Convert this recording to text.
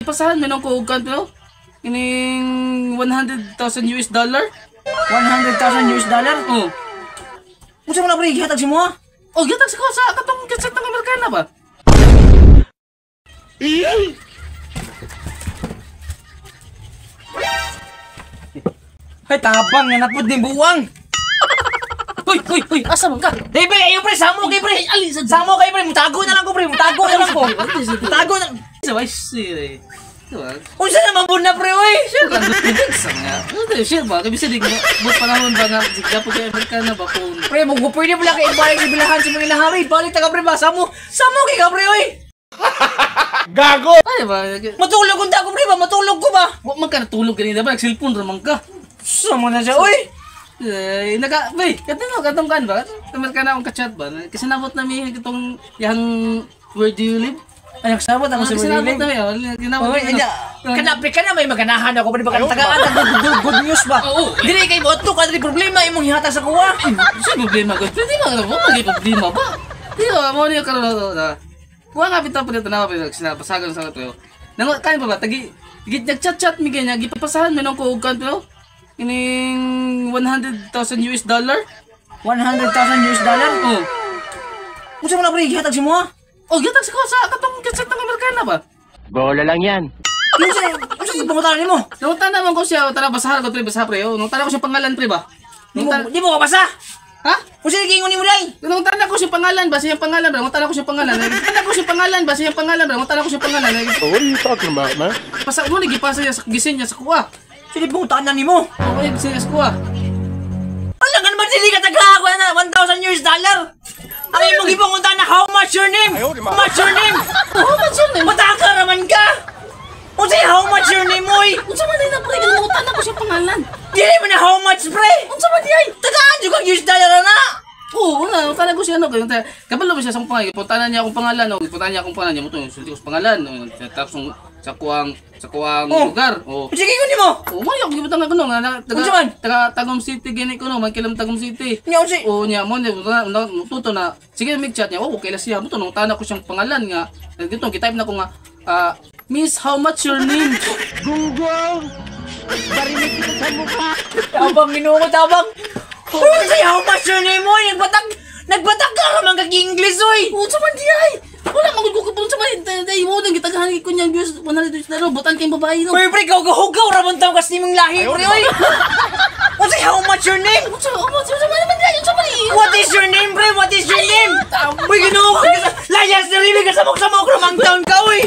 Ipasahan mo nang kuhugan pero ining $100,000. $100,000? Oh. Unsa man na pre gihatag si mo ha? Oh, gatag sa ko sa katong kaset ng Amerikana ba? Ay tabang nga napud ni buwang. Uy, asa man ka? Hey pre, ayo pre, samo kay pre. Ali sa Samo kay pre, mutago na lang ko pre, mutago na lang ko. Mutago na. Sabay sire. Diba? Unsa naman bud na pre oy? Sure lang, sa nga. Sure ba? Kasi di mo panahon ba nga sigla po kay Amerikana ba kung Pre, mo pwede pala kay ibalik sa bilahan sa mga nahari. Balik ta ka pre ba, samo kay ka pre oy. Gago! ay ba? Matulog unta ko pre ba, matulog ko ba? Wa man ka natulog kanina ba? Nag-cellphone ramang ka. Samo na siya oy. Bay, katong kan ba? Amerikana akong ka-chat ba? Kasi nabot namin itong yang where do you live? Ay, nagsabot ako sa Kasi nabot Willie. namin, ginabot Oy, namin. kanapre ka na may maganahan ako pa di ba tagaan good news ba? Oo. Dili kay mo to ka problema imong hihatag sa kuha. Sa problema ko, pwede ba nga mo may problema ba? Di ba mo niya karon na. Kuha nga bitaw pa dito na pa sinapasagan sa to. Nang kain pa ba tagi nag-chat mi kanya gipapasahan mo nang kuhugan pero ining $100,000. $100,000? Oh. Unsa man na pre gihatag si mo ha? Oh, gatag sa ko sa katong kaset ng Amerikana ba? Bola lang yan. Unsa ipangutan nimo? Nung naman ko siya, tara basahan ko pre basa pre. Oh, nung ko siya pangalan pre ba? Di mo ka basa? Ha? Unsa giingon nimo dai? Nung ko siya pangalan ba? Siyang pangalan ba? Nung ko siya pangalan. Nung ko siya pangalan ba? Siyang pangalan ba? Nung ko siya pangalan. What are you talking about, man? Pasa mo gipasa niya sa gising niya sa kuha. Sili pangutan na nimo. Oh, gising niya sa kuha. Alangan man sili ka tagako na $1,000. Ang imong gipangunta na how much your name? How much your name? Oh, matson na. Mataka raman ka. Unsay how much your name oy? Unsa man na pre? Nungutan ko siya pangalan. Dili man na how much pre. Unsa man di ay? Tagaan jud kag $1 na. Oo, nungutan ko siya no. Kabalo ba siya sa pangalan? Ipuntahan niya akong pangalan. Ipuntahan niya akong pangalan. Mo to, sulti ko sa pangalan. Tapos sa kuwang lugar. Oh. Sige ko nimo. Oh, mo yung gibutang ako no nga taga Tagum City gini ko no, magkilam Tagum City. Nya unsi? Oh, nya mo tuto na. Sige mig chat niya. Oh, okay la siya. Mo to nung tana ko siyang pangalan nga. Dito gi-type na ko nga Miss, how much your name? Gunggong! Barinig kita sa mukha! Tabang minuko tabang. Unsay how much your name oy? Nagbatak ka raman kag English oy. Unsa man di ay? Wala man ko kapon sa man day mo nang gitagahan ko niya $100 butan kay babae no. Uy pre, hugaw raman taw kas nimong lahi pre oy. Unsay how much your name? Unsa man di ay? Unsa man di? What is your name pre? What is your name? Uy, Ginoo ka. Layas na rin ka sa mukha ramang taon ka oy.